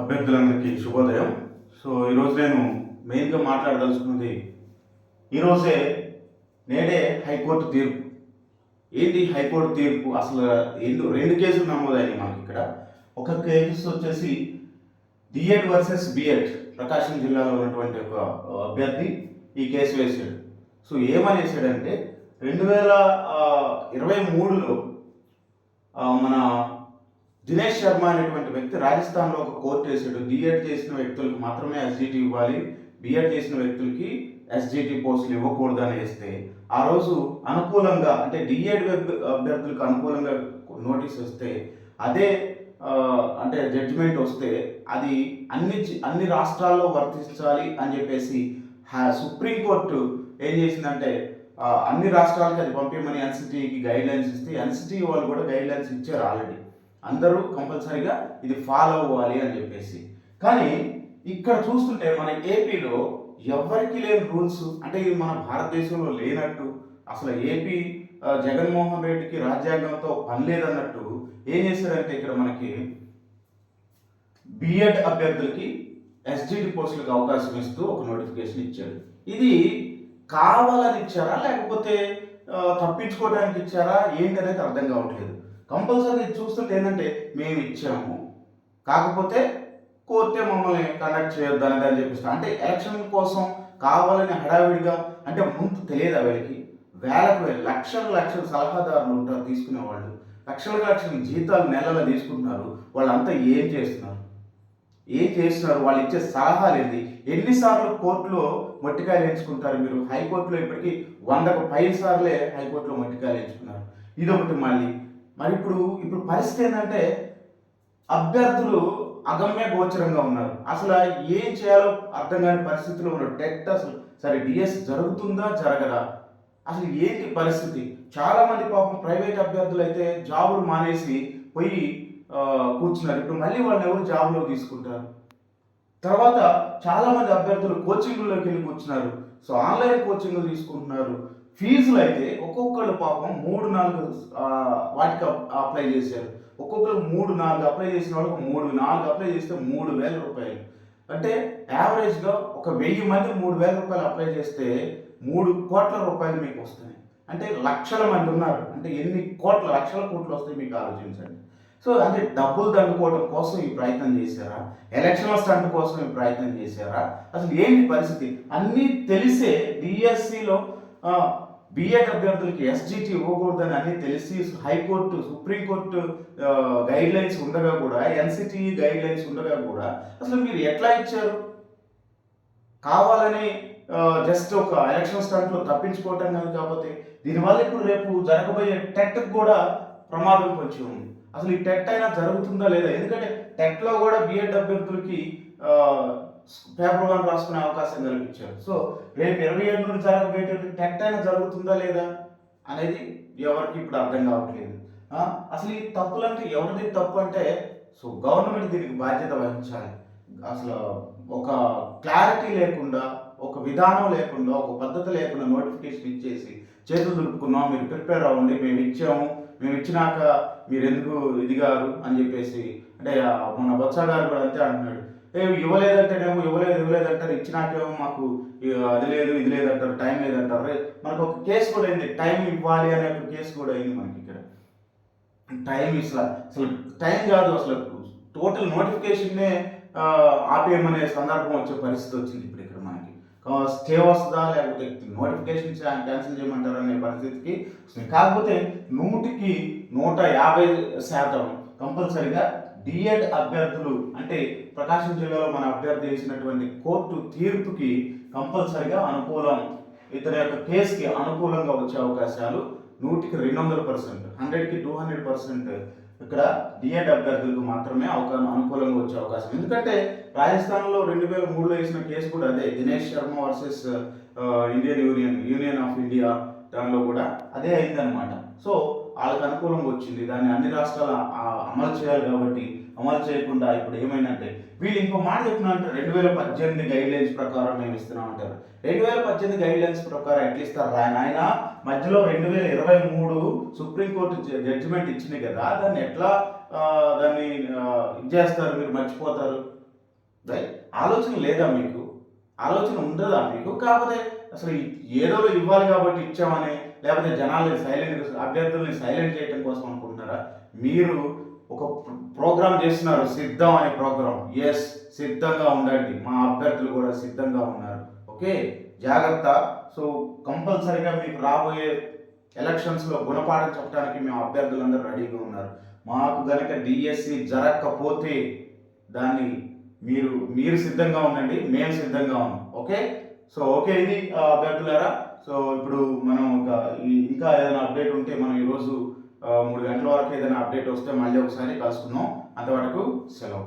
అభ్యర్థులందరికీ శుభోదయం. సో ఈరోజు నేను మెయిన్గా మాట్లాడదలుచుకున్నది ఈరోజే నేడే హైకోర్టు తీర్పు. ఏంటి హైకోర్టు తీర్పు? అసలు రెండు కేసులు నమోదైనాయి మనకి ఇక్కడ. ఒక కేసు వచ్చేసి డిఎడ్ వర్సెస్ బిఎడ్, ప్రకాశం జిల్లాలో ఉన్నటువంటి ఒక అభ్యర్థి ఈ కేసు వేసాడు. సో ఏమని వేసాడంటే 2023లో మన దినేష్ శర్మ అనేటువంటి వ్యక్తి రాజస్థాన్లో ఒక కోర్టు వేసాడు. డిఎడ్ చేసిన వ్యక్తులకు మాత్రమే ఎస్జిటి ఇవ్వాలి, బిఎడ్ చేసిన వ్యక్తులకి ఎస్జిటి పోస్టులు ఇవ్వకూడదు అని వేస్తే ఆ రోజు అనుకూలంగా, అంటే డిఎడ్ అభ్యర్థులకు అనుకూలంగా నోటీస్ వస్తే అదే అంటే జడ్జిమెంట్ వస్తే అది అన్ని రాష్ట్రాల్లో వర్తించాలి అని చెప్పేసి సుప్రీంకోర్టు ఏం చేసిందంటే అన్ని రాష్ట్రాలకి అది పంపించమని ఎన్సిటికి గైడ్ లైన్స్ ఇస్తే ఎన్సిటి వాళ్ళు కూడా గైడ్ లైన్స్ ఇచ్చారు ఆల్రెడీ. అందరూ కంపల్సరీగా ఇది ఫాలో అవ్వాలి అని చెప్పేసి. కానీ ఇక్కడ చూస్తుంటే మన ఏపీలో ఎవరికి లేని రూల్స్, అంటే ఇది మన భారతదేశంలో లేనట్టు, అసలు ఏపీ జగన్మోహన్ రెడ్డికి రాజ్యాంగంతో పని లేదన్నట్టు ఏం చేశారంటే ఇక్కడ మనకి బిఎడ్ అభ్యర్థులకి ఎస్జిటి పోస్టులకు అవకాశం ఇస్తూ ఒక నోటిఫికేషన్ ఇచ్చాడు. ఇది కావాలని ఇచ్చారా లేకపోతే తప్పించుకోవడానికి ఇచ్చారా ఏంటి అనేది అర్థం కావట్లేదు. కంపల్సరీ చూస్తుంటే ఏంటంటే మేము ఇచ్చాము, కాకపోతే కోర్టే మమ్మల్ని కండక్ట్ చేయొద్దు అనేది అని చెప్పిస్తాం. అంటే ఎలక్షన్ కోసం కావాలని హడావిడిగా, అంటే ముందు తెలియదు వీళ్ళకి వేలకు లక్షల సలహాదారులు ఉంటారు తీసుకునేవాళ్ళు, లక్షల జీతాలు నెలలు తీసుకుంటున్నారు. వాళ్ళంతా ఏం చేస్తున్నారు, వాళ్ళు ఇచ్చే సలహాలు ఏంటి? ఎన్నిసార్లు కోర్టులో మొట్టికాయలు ఎంచుకుంటారు మీరు? హైకోర్టులో ఇప్పటికీ 100కు పైన సార్లే హైకోర్టులో మొట్టికాయలు ఎంచుకున్నారు. ఇదొకటి. మరి ఇప్పుడు పరిస్థితి ఏంటంటే అభ్యర్థులు అగమ్య గోచరంగా ఉన్నారు. అసలు ఏం చేయాలో అర్థం కాని పరిస్థితిలో ఉన్నారు. టెట్ అసలు సరే డిఎస్ జరుగుతుందా జరగదా, అసలు ఏంటి పరిస్థితి? చాలామంది పాపం ప్రైవేట్ అభ్యర్థులు అయితే జాబులు మానేసి పోయి కూర్చున్నారు. ఇప్పుడు మళ్ళీ వాళ్ళని ఎవరు జాబ్లో తీసుకుంటారు? తర్వాత చాలామంది అభ్యర్థులు కోచింగ్లోకి వెళ్ళి కూర్చున్నారు. సో ఆన్లైన్ కోచింగ్లు తీసుకుంటున్నారు. ఫీజులు అయితే ఒక్కొక్కళ్ళు పాపం 3-4 వాటికి అప్లై చేశారు. ఒక్కొక్కరు 3-4 అప్లై చేసిన వాళ్ళకి 3-4 అప్లై చేస్తే 3,000 రూపాయలు. అంటే యావరేజ్గా ఒక 1000 మంది 3,000 రూపాయలు అప్లై చేస్తే 3 కోట్ల రూపాయలు మీకు వస్తున్నాయి. అంటే లక్షల మంది ఉన్నారు. అంటే ఎన్ని లక్షల కోట్లు వస్తాయి మీకు ఆలోచించండి. సో అంటే డబ్బులు దండుకోవడం కోసం ఈ ప్రయత్నం చేశారా? ఎలక్షన్ల స్టంట్ కోసం ఈ ప్రయత్నం చేశారా? అసలు ఏంటి పరిస్థితి? అన్నీ తెలిసే డిఎస్సిలో బిఎడ్ అభ్యర్థులకి ఎస్జిటి ఇవ్వకూడదని అన్నీ తెలిసి హైకోర్టు, సుప్రీంకోర్టు గైడ్ లైన్స్ ఉండగా కూడా, ఎన్సిటి గైడ్ లైన్స్ ఉండగా కూడా అసలు మీరు ఎట్లా ఇచ్చారు? కావాలని జస్ట్ ఒక ఎలక్షన్ స్టంట్లో తప్పించుకోవటం కాదు. కాకపోతే దీనివల్ల ఇప్పుడు రేపు జరగబోయే టెట్కి కూడా ప్రమాదం కొంచెం ఉంది. అసలు ఈ టెట్ అయినా జరుగుతుందా లేదా? ఎందుకంటే టెట్లో కూడా బిఎడ్ అభ్యర్థులకి పేపర్ 1 రాసుకునే అవకాశం కల్పించారు. సో రేపు 27 నుండి జరగబోయేటువంటి టెట్ అయినా జరుగుతుందా లేదా అనేది ఎవరికి ఇప్పుడు అర్థం కావట్లేదు. అసలు ఈ తప్పులంటే ఎవరిది తప్పు అంటే, సో గవర్నమెంట్ దీనికి బాధ్యత వహించాలి. అసలు ఒక క్లారిటీ లేకుండా, ఒక విధానం లేకుండా, ఒక పద్ధతి లేకుండా నోటిఫికేషన్ ఇచ్చేసి చేతులు దులుపుకున్నాం, మీరు ప్రిపేర్ అవ్వండి, మేము ఇచ్చినాక మీరు ఎందుకు ఇదిగారు అని చెప్పేసి. అంటే మొన్న బొత్స గారు కూడా అంతే అంటున్నాడు. ఇవ్వలేదంటేనేమో ఇవ్వలేదంటారు, ఇచ్చినాకేమో మాకు అది లేదు ఇది లేదంటారు, టైం లేదంటారు. మనకు ఒక కేసు కూడా అయింది, టైం ఇవ్వాలి అనే ఒక కేసు కూడా అయింది మనకి ఇక్కడ. టైం అసలు టైం కాదు, అసలు టోటల్ నోటిఫికేషన్నే ఆపేయమనే సందర్భం వచ్చే పరిస్థితి వచ్చింది ఇప్పుడు ఇక్కడ మనకి. స్టే వస్తుందా లేకపోతే నోటిఫికేషన్ క్యాన్సిల్ చేయమంటారు అనే పరిస్థితికి వస్తుంది. కాకపోతే 100కి 150% కంపల్సరిగా డిఎడ్ అభ్యర్థులు, అంటే ప్రకాశం జిల్లాలో మన అభ్యర్థి చేసినటువంటి కోర్టు తీర్పుకి కంపల్సరిగా అనుకూలం, ఇతని యొక్క కేసుకి అనుకూలంగా వచ్చే అవకాశాలు 100కి 200%, 100కి 200% ఇక్కడ డిఎడ్ అభ్యర్థులకు మాత్రమే అనుకూలంగా వచ్చే అవకాశం. ఎందుకంటే రాజస్థాన్లో 2003లో వేసిన కేసు కూడా అదే, Dinesh Sharma versus union of India, దానిలో కూడా అదే అయిందనమాట. సో వాళ్ళకి అనుకూలంగా వచ్చింది. దాన్ని అన్ని రాష్ట్రాలు అమలు చేయాలి కాబట్టి అమలు చేయకుండా ఇప్పుడు ఏమైందంటే వీళ్ళు ఇంకో మాట చెప్తున్నారంటే 2018 గైడ్ లైన్స్ ప్రకారం మేము ఇస్తున్నాం అంటారు. 2018 గైడ్ లైన్స్ ప్రకారం ఎట్లా ఇస్తారు ఆయన? మధ్యలో 2023 సుప్రీంకోర్టు జడ్జిమెంట్ ఇచ్చింది కదా, దాన్ని ఎట్లా ఇది చేస్తారు? మీరు మర్చిపోతారు. రైట్. ఆలోచన లేదా మీకు? ఆలోచన ఉండదా మీకు? కాకపోతే అసలు ఏదో ఇవ్వాలి కాబట్టి ఇచ్చామని, లేకపోతే జనాల్ని అభ్యర్థుల్ని సైలెంట్ చేయడం కోసం అనుకుంటున్నారా? మీరు ఒక ప్రోగ్రామ్ చేస్తున్నారు, సిద్ధం అనే ప్రోగ్రామ్. ఎస్, సిద్ధంగా ఉండండి. మా అభ్యర్థులు కూడా సిద్ధంగా ఉన్నారు. ఓకే, జాగ్రత్త. సో కంపల్సరీగా మీకు రాబోయే ఎలక్షన్స్లో గుణపాఠం చెప్పడానికి మేము అభ్యర్థులందరూ రెడీగా ఉన్నారు. మాకు గనక డిఎస్సి జరగకపోతే దాన్ని మీరు సిద్ధంగా ఉండండి, మేము సిద్ధంగా ఉన్నాం. ఓకే, సో ఓకే, ఇది అభ్యర్థులారా. సో ఇప్పుడు మనం ఇంకా ఏదైనా అప్డేట్ ఉంటే మనం ఈరోజు 3 గంటల వరకు ఏదైనా అప్డేట్ వస్తే మళ్ళీ ఒకసారి కలుసుకుందాం. అంతవరకు సెలవు.